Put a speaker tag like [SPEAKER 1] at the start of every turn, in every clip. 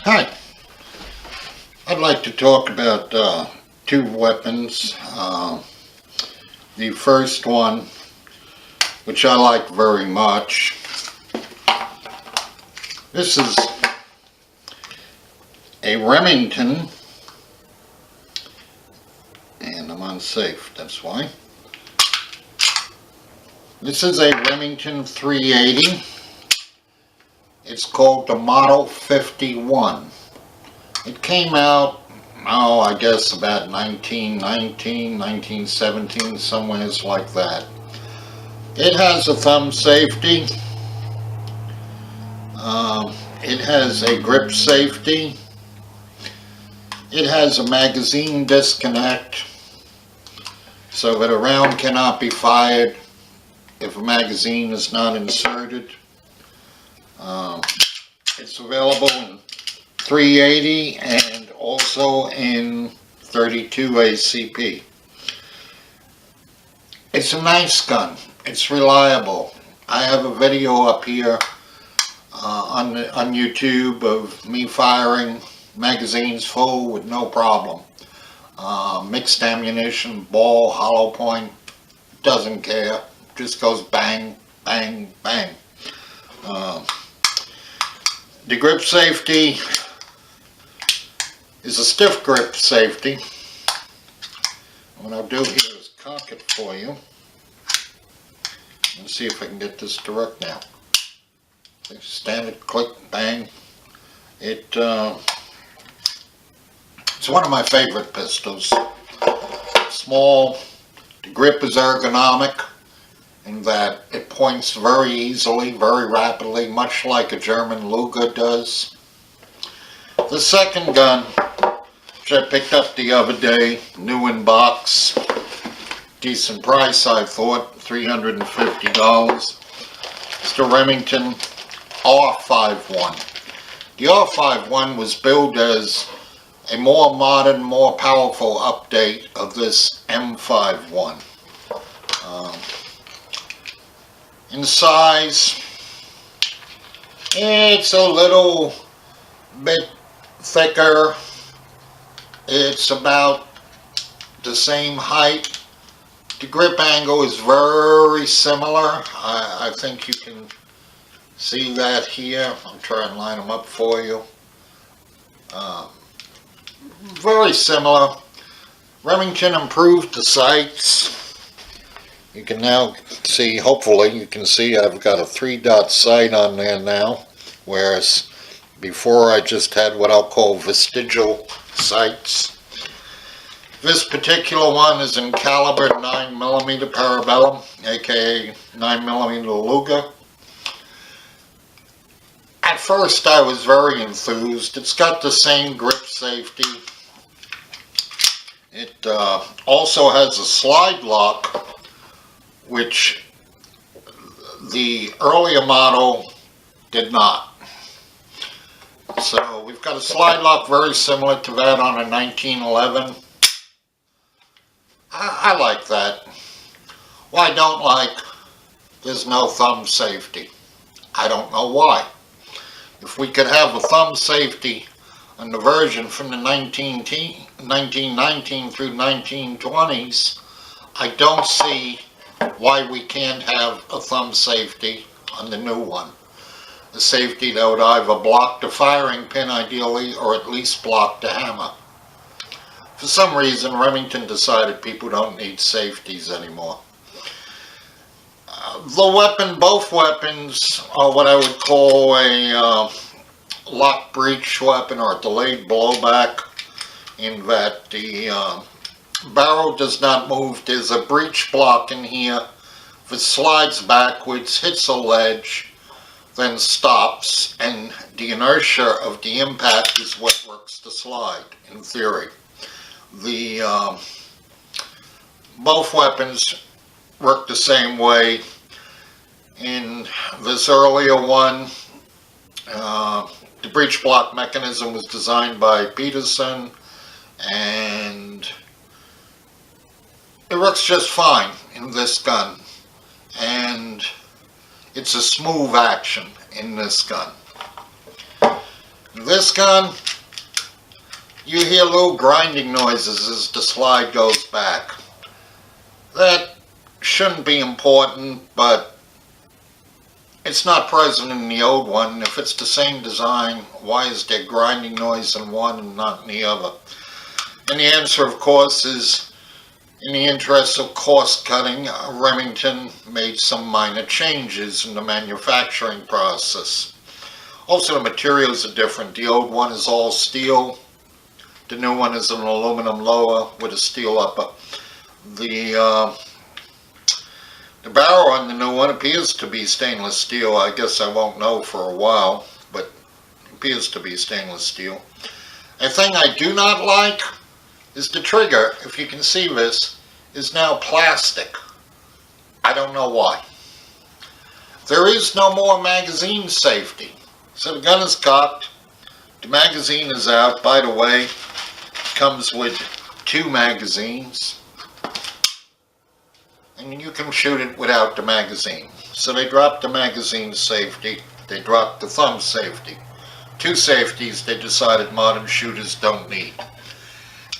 [SPEAKER 1] Hi, I'd like to talk about two weapons. The first one, which I like very much, this is a Remington, and I'm unsafe, that's why. This is a Remington 380. It's called the Model 51. It came out, I guess about 1919, 1917, somewhere like that. It has a thumb safety. It has a grip safety. It has a magazine disconnect, so that a round cannot be fired if a magazine is not inserted. It's available in 380 and also in 32 ACP. It's a nice gun. It's reliable. I have a video up here on YouTube of me firing magazines full with no problem. Mixed ammunition, ball, hollow point, doesn't care. Just goes bang, bang, bang. The grip safety is a stiff grip safety. What I'll do here is cock it for you. Let's see if I can get this to work now. Standard click, bang. It's one of my favorite pistols. Small, the grip is ergonomic in that it points very easily, very rapidly, much like a German Luger does. The second gun, which I picked up the other day, new in box, decent price I thought, $350. It's the Remington R-51. The R-51 was billed as a more modern, more powerful update of this M-51. In size, it's a little bit thicker. It's about the same height. The grip angle is very similar. I think you can see that here. I'll try and line them up for you. Very similar. Remington improved the sights. You can now see, hopefully you can see I've got a 3-dot sight on there now, whereas before I just had what I'll call vestigial sights. This particular one is in caliber 9mm parabellum, aka 9mm Luger. At first I was very enthused. It's got the same grip safety. It also has a slide lock, which the earlier model did not. So we've got a slide lock very similar to that on a 1911. I like that. What I don't like, there's no thumb safety. I don't know why. If we could have a thumb safety on the version from the 1919 through 1920s, I don't see why we can't have a thumb safety on the new one. A safety that would either block the firing pin ideally or at least block the hammer. For some reason Remington decided people don't need safeties anymore. Both weapons are what I would call a lock breech weapon or a delayed blowback, in that the barrel does not move. There's a breech block in here. If it slides backwards, hits a ledge, then stops, and the inertia of the impact is what works the slide, in theory. Both weapons work the same way. In this earlier one, the breech block mechanism was designed by Peterson, and it works just fine in this gun, and it's a smooth action in this gun. This gun, you hear little grinding noises as the slide goes back. That shouldn't be important, but it's not present in the old one. If it's the same design, why is there grinding noise in one and not in the other? And the answer, of course, is in the interest of cost cutting, Remington made some minor changes in the manufacturing process. Also, the materials are different. The old one is all steel. The new one is an aluminum lower with a steel upper. The barrel on the new one appears to be stainless steel. I guess I won't know for a while, but it appears to be stainless steel. A thing I do not like is the trigger, if you can see this, is now plastic. I don't know why. There is no more magazine safety. So the gun is cocked, the magazine is out. By the way, it comes with 2 magazines, and you can shoot it without the magazine. So they dropped the magazine safety, they dropped the thumb safety. 2 safeties they decided modern shooters don't need.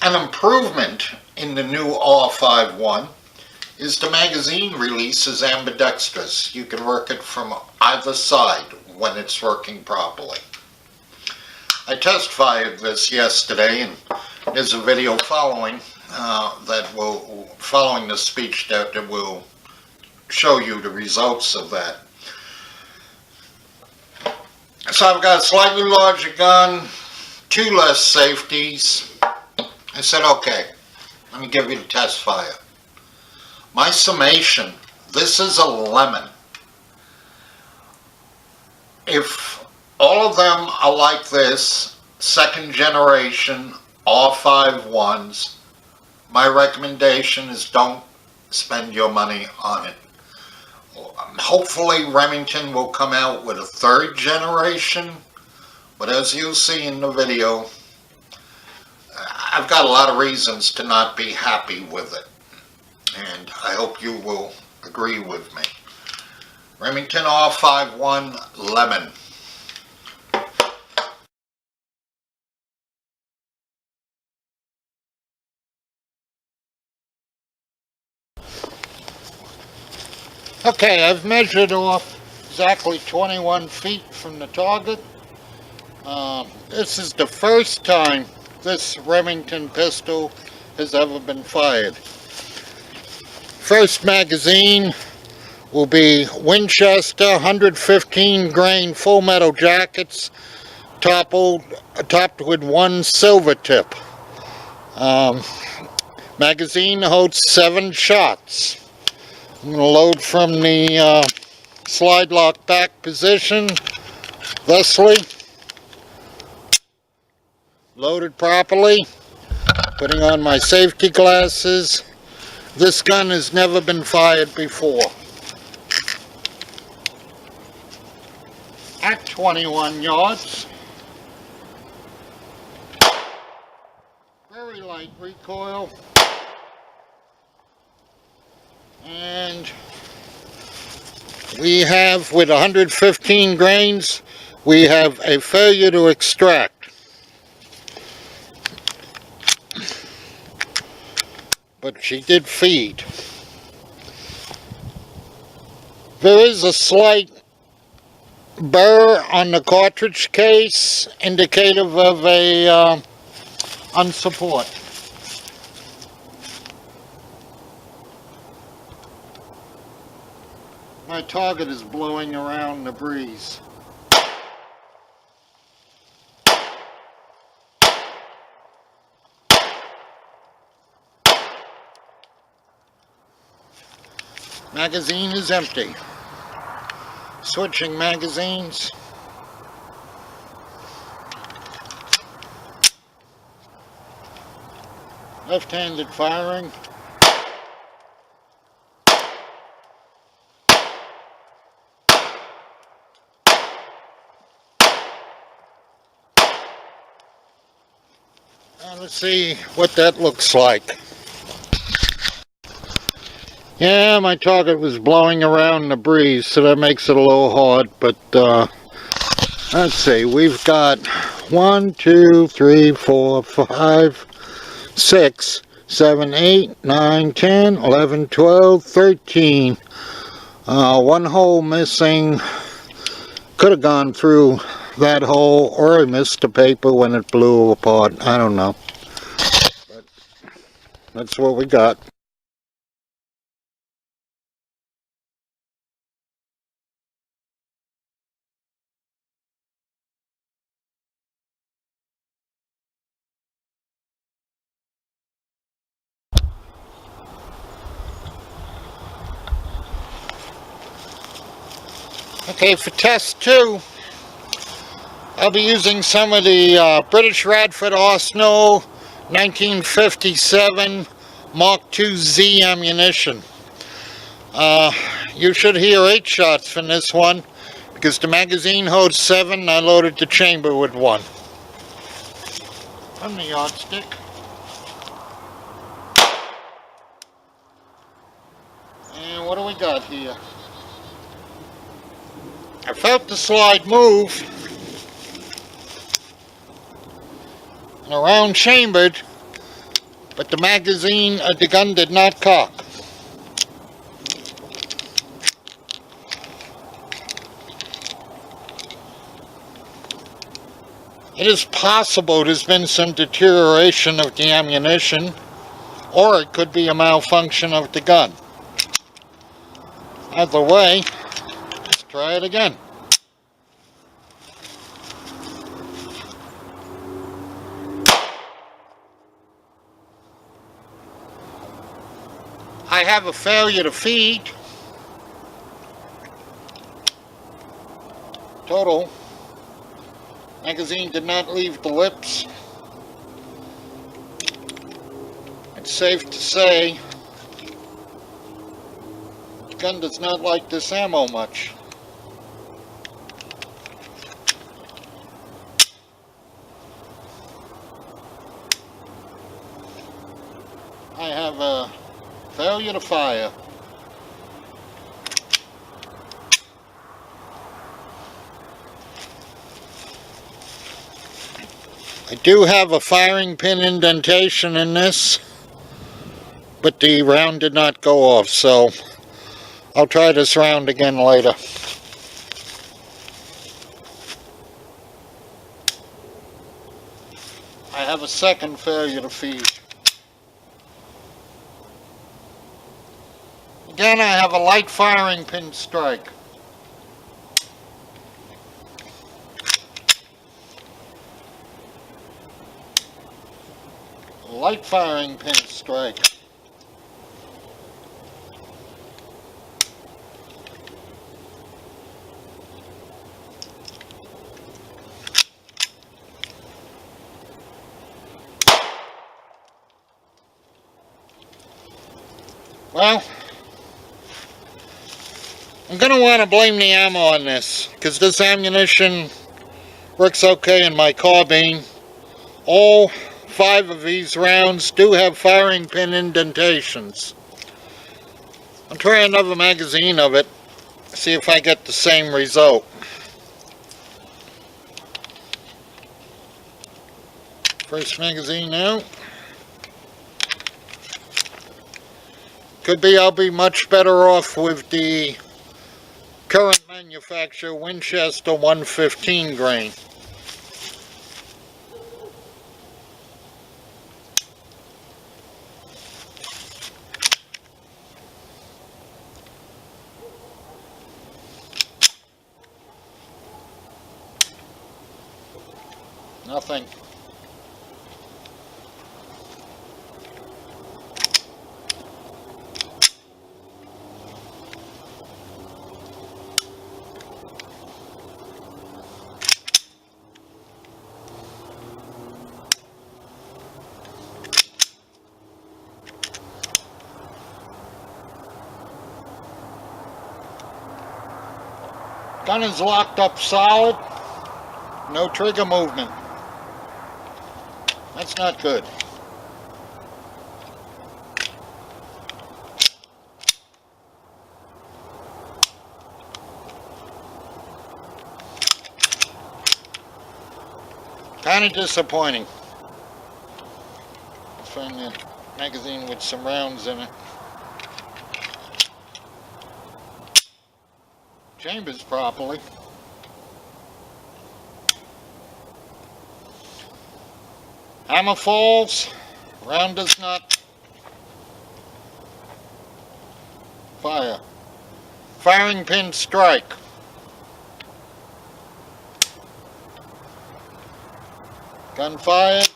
[SPEAKER 1] An improvement in the new R-51 is the magazine release is ambidextrous. You can work it from either side when it's working properly. I test fired this yesterday, and there's a video following following the speech that will show you the results of that. So I've got a slightly larger gun, 2 less safeties. I said, okay, let me give you the test fire. My summation, this is a lemon. If all of them are like this, 2nd generation R-51s, my recommendation is don't spend your money on it. Hopefully Remington will come out with a 3rd generation, but as you'll see in the video, I've got a lot of reasons to not be happy with it, and I hope you will agree with me. Remington R-51 Lemon. Okay, I've measured off exactly 21 feet from the target. This is the first time this Remington pistol has ever been fired. First magazine will be Winchester 115 grain full metal jackets, topped with 1 silver tip. Magazine holds 7 shots. I'm going to load from the slide lock back position, thusly. Loaded properly, putting on my safety glasses. This gun has never been fired before. At 21 yards. Very light recoil. And we have, with 115 grains, we have a failure to extract. But she did feed. There is a slight burr on the cartridge case, indicative of a unsupport. My target is blowing around the breeze. Magazine is empty. Switching magazines. Left-handed firing. And let's see what that looks like. Yeah, my target was blowing around in the breeze, so that makes it a little hard, but Let's see, we've got 1, 2, 3, 4, 5, 6, 7, 8, 9, 10, 11, 12, 13. One hole missing. Could have gone through that hole, or I missed the paper when it blew apart. I don't know. But that's what we got. Okay, for test 2, I'll be using some of the British Radford Arsenal 1957 Mark II Z ammunition. You should hear 8 shots from this one, because the magazine holds 7 and I loaded the chamber with 1. From the yardstick. And what do we got here? I felt the slide move, and around chambered, but the magazine of the gun did not cock. It is possible there's been some deterioration of the ammunition, or it could be a malfunction of the gun. Either way, let's try it again. I have a failure to feed. Total. Magazine did not leave the lips. It's safe to say the gun does not like this ammo much. I have a failure to fire. I do have a firing pin indentation in this, but the round did not go off, so I'll try this round again later. I have a second failure to feed. Again, I have a light firing pin strike. Light firing pin strike. Well, I'm going to want to blame the ammo on this, because this ammunition works okay in my carbine. All 5 of these rounds do have firing pin indentations. I'll try another magazine of it, see if I get the same result. First magazine out. Could be I'll be much better off with the current manufacturer Winchester 115 grain. Nothing. Gun is locked up solid. No trigger movement. That's not good. Kind of disappointing. Let's find the magazine with some rounds in it. Chambers properly. Hammer falls, round does not fire. Firing pin strike. Gun fired.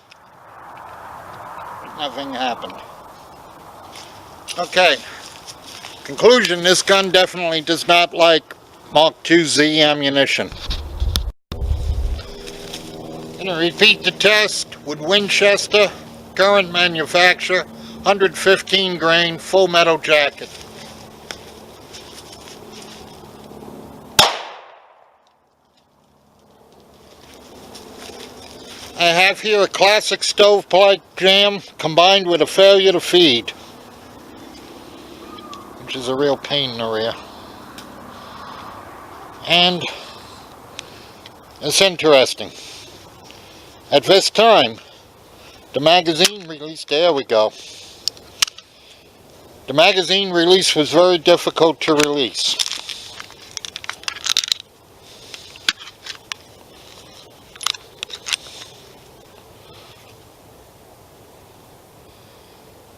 [SPEAKER 1] Nothing happened. Okay. Conclusion, this gun definitely does not like Mark II-Z ammunition. I'm going to repeat the test with Winchester, current manufacturer, 115 grain, full metal jacket. I have here a classic stovepipe jam combined with a failure to feed, which is a real pain in the rear. And it's interesting. At this time, the magazine release, there we go. The magazine release was very difficult to release.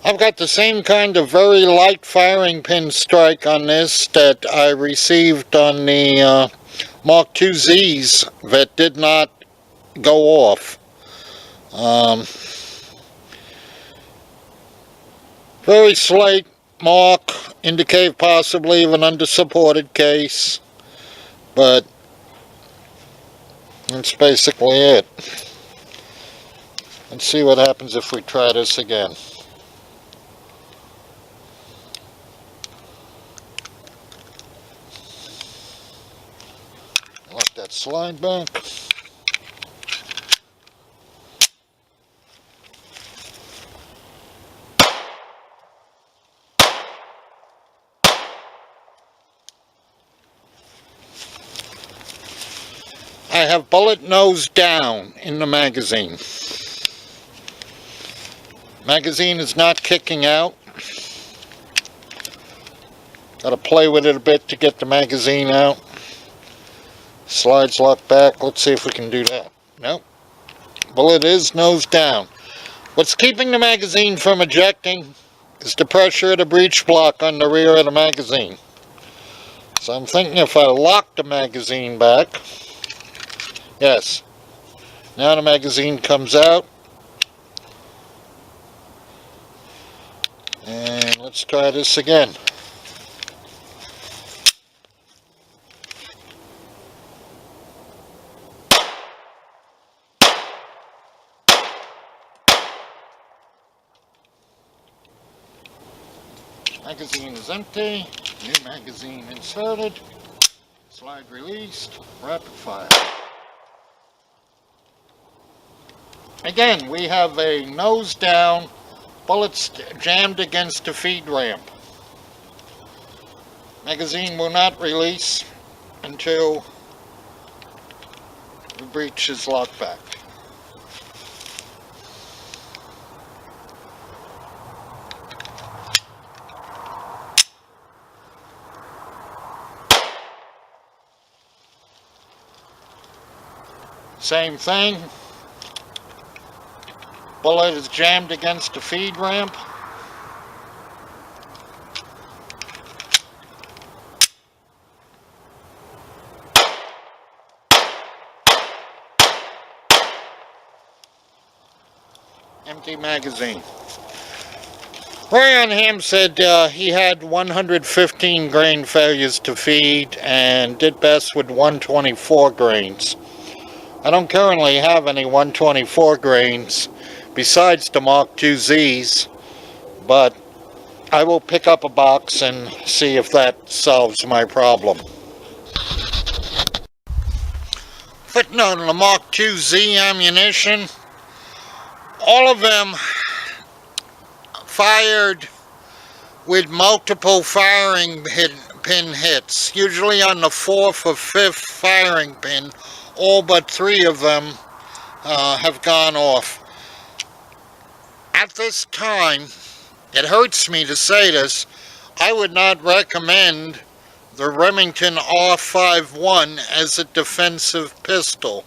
[SPEAKER 1] I've got the same kind of very light firing pin strike on this that I received on the Mark II-Z's that did not go off. Very slight mark, indicate possibly of an undersupported case, but that's basically it. Let's see what happens if we try this again. Let that slide back. I have bullet nose down in the magazine. Magazine is not kicking out. Got to play with it a bit to get the magazine out. Slides lock back. Let's see if we can do that. Nope. Bullet is nose down. What's keeping the magazine from ejecting is the pressure of the breech block on the rear of the magazine. So I'm thinking if I lock the magazine back, yes, now the magazine comes out. And let's try this again. Magazine is empty, new magazine inserted, slide released, rapid fire. Again, we have a nose down, bullets jammed against the feed ramp. Magazine will not release until the breech is locked back. Same thing. Bullet is jammed against the feed ramp. Empty magazine. Ray on him said he had 115 grain failures to feed and did best with 124 grains. I don't currently have any 124 grains besides the Mark II-Z's, but I will pick up a box and see if that solves my problem. Footnote on the Mark II-Z ammunition, all of them fired with multiple firing pin hits, usually on the 4th or 5th firing pin. All but 3 of them have gone off. At this time, it hurts me to say this, I would not recommend the Remington R-51 as a defensive pistol.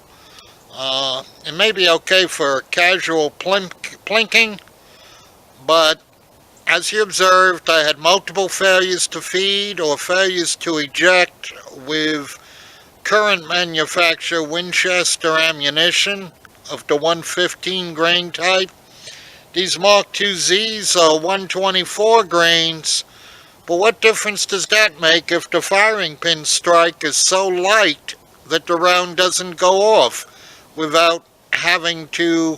[SPEAKER 1] It may be okay for casual plinking, but as you observed, I had multiple failures to feed or failures to eject with current manufacturer Winchester ammunition of the 115 grain type. These Mark IIZs are 124 grains, but what difference does that make if the firing pin strike is so light that the round doesn't go off without having to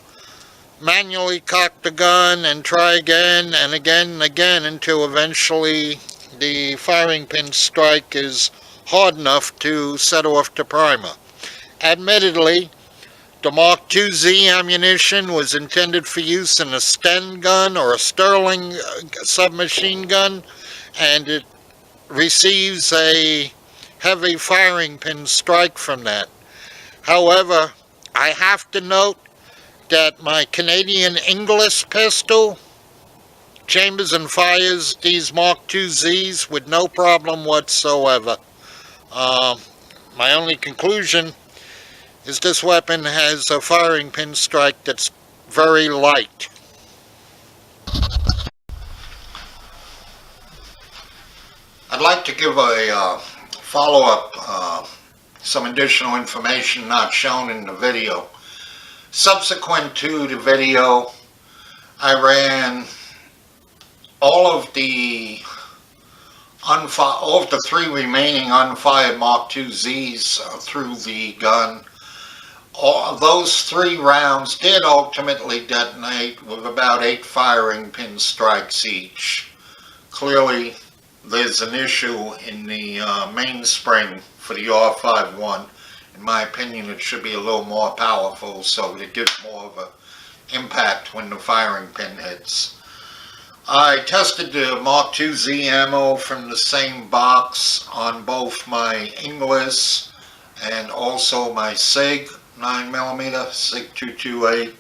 [SPEAKER 1] manually cock the gun and try again and again and again until eventually the firing pin strike is hard enough to set off the primer. Admittedly, the Mark IIZ ammunition was intended for use in a Sten gun or a Sterling submachine gun, and it receives a heavy firing pin strike from that. However, I have to note that my Canadian English pistol chambers and fires these Mark IIZs with no problem whatsoever. My only conclusion is this weapon has a firing pin strike that's very light. I'd like to give a follow-up, some additional information not shown in the video. Subsequent to the video, I ran all of the three remaining unfired Mark IIZs through the gun. All of those 3 rounds did ultimately detonate with about 8 firing pin strikes each. Clearly, there's an issue in the mainspring for the R-51. In my opinion, it should be a little more powerful so that it gives more of an impact when the firing pin hits. I tested the Mark IIZ ammo from the same box on both my Inglis and also my SIG 9mm, SIG 228.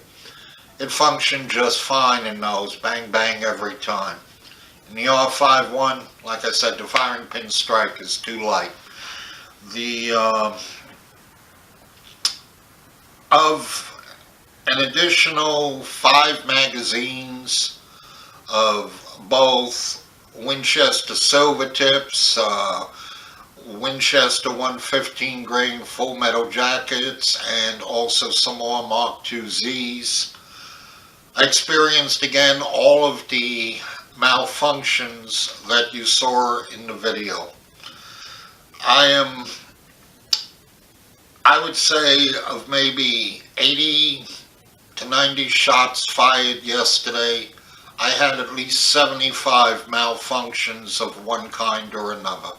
[SPEAKER 1] It functioned just fine in those, bang bang every time. In the R-51, like I said, the firing pin strike is too light. Of an additional 5 magazines of both Winchester silver tips, Winchester 115 grain full metal jackets, and also some more Mark IIZs. I experienced again all of the malfunctions that you saw in the video. I would say of maybe 80 to 90 shots fired yesterday, I had at least 75 malfunctions of one kind or another.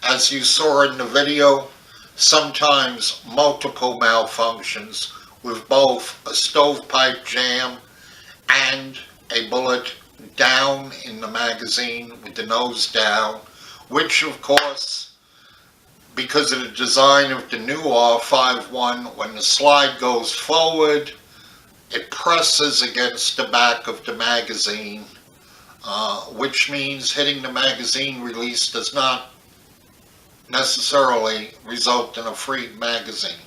[SPEAKER 1] As you saw in the video, sometimes multiple malfunctions with both a stovepipe jam and a bullet down in the magazine with the nose down, which of course, because of the design of the new R-51, when the slide goes forward, it presses against the back of the magazine, which means hitting the magazine release does not necessarily result in a free magazine.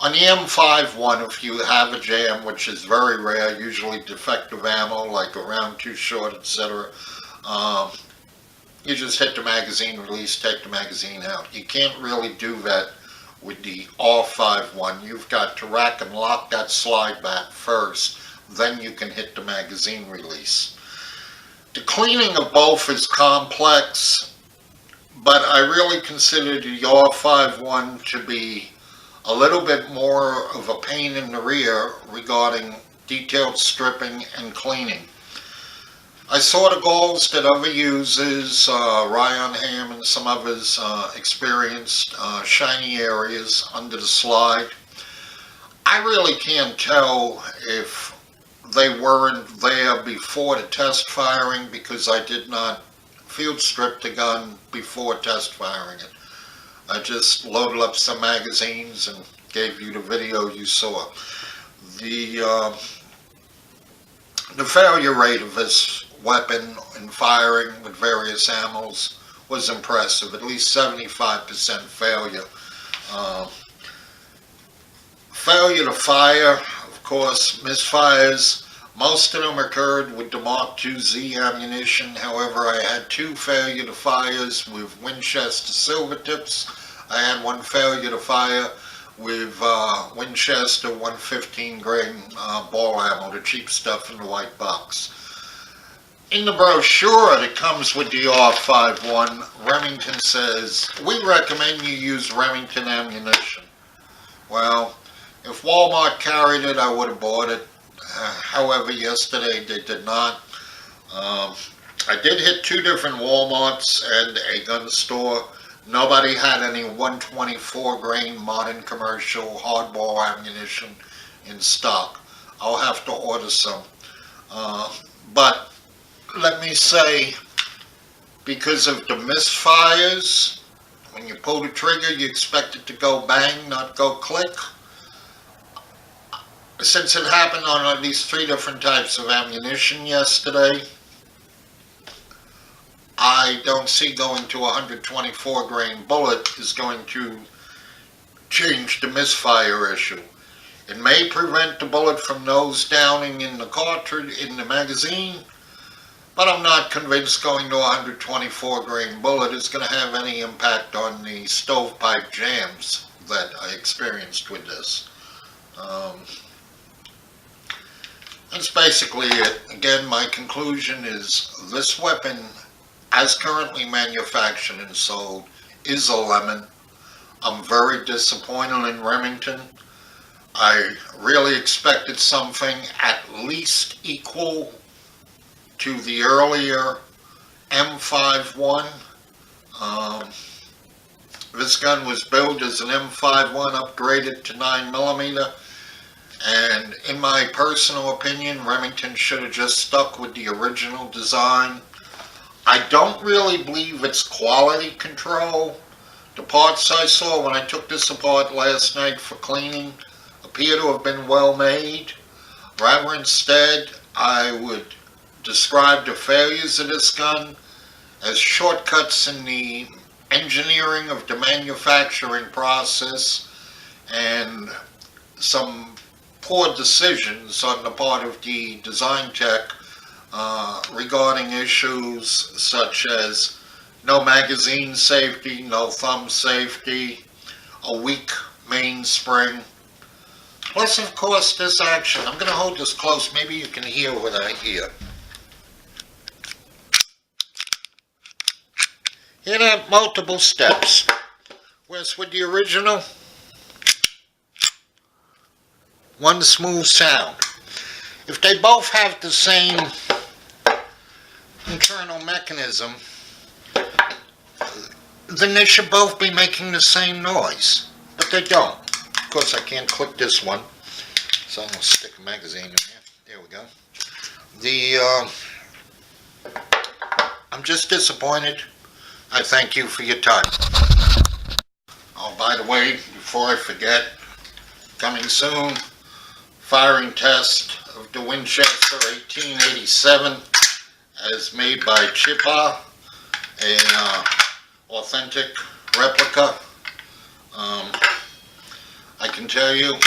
[SPEAKER 1] On the M-51, if you have a jam, which is very rare, usually defective ammo, like a round too short, etc., you just hit the magazine release, take the magazine out. You can't really do that with the R-51. You've got to rack and lock that slide back first, then you can hit the magazine release. The cleaning of both is complex, but I really consider the R-51 to be a little bit more of a pain in the rear regarding detailed stripping and cleaning. I saw the goals that other users, Ryan Ham and some others, experienced shiny areas under the slide. I really can't tell if they weren't there before the test firing because I did not field strip the gun before test firing it. I just loaded up some magazines and gave you the video you saw. The failure rate of this weapon in firing with various ammos was impressive, at least 75% failure. Failure to fire, of course, misfires. Most of them occurred with the Mark IIZ ammunition. However, I had 2 failure to fires with Winchester silver tips. I had 1 failure to fire with Winchester 115 grain ball ammo, the cheap stuff in the white box. In the brochure that comes with the R-51, Remington says, "We recommend you use Remington ammunition." Well, if Walmart carried it, I would have bought it. However, yesterday they did not. I did hit 2 different Walmarts and a gun store. Nobody had any 124 grain modern commercial hardball ammunition in stock. I'll have to order some. But let me say, because of the misfires, when you pull the trigger, you expect it to go bang, not go click. Since it happened on at least 3 different types of ammunition yesterday, I don't see going to a 124 grain bullet is going to change the misfire issue. It may prevent the bullet from nose downing in the cartridge, in the magazine, but I'm not convinced going to a 124 grain bullet is going to have any impact on the stovepipe jams that I experienced with this. That's basically it. Again, my conclusion is this weapon, as currently manufactured and sold, is a lemon. I'm very disappointed in Remington. I really expected something at least equal to the earlier M-51. This gun was built as an M-51 upgraded to 9mm. And in my personal opinion, Remington should have just stuck with the original design. I don't really believe it's quality control. The parts I saw when I took this apart last night for cleaning appear to have been well made. Rather instead, I would describe the failures of this gun as shortcuts in the engineering of the manufacturing process and some poor decisions on the part of the design tech regarding issues such as no magazine safety, no thumb safety, a weak mainspring. Plus, of course, this action. I'm going to hold this close. Maybe you can hear what I hear. Hear that? Multiple steps. Whereas with the original, one smooth sound. If they both have the same internal mechanism, then they should both be making the same noise. But they don't. Of course, I can't click this one, so I'm going to stick a magazine in here. There we go. I'm just disappointed. I thank you for your time. Oh, by the way, before I forget, coming soon, firing test of the Winchester 1887 as made by Chippa, a authentic replica. I can tell you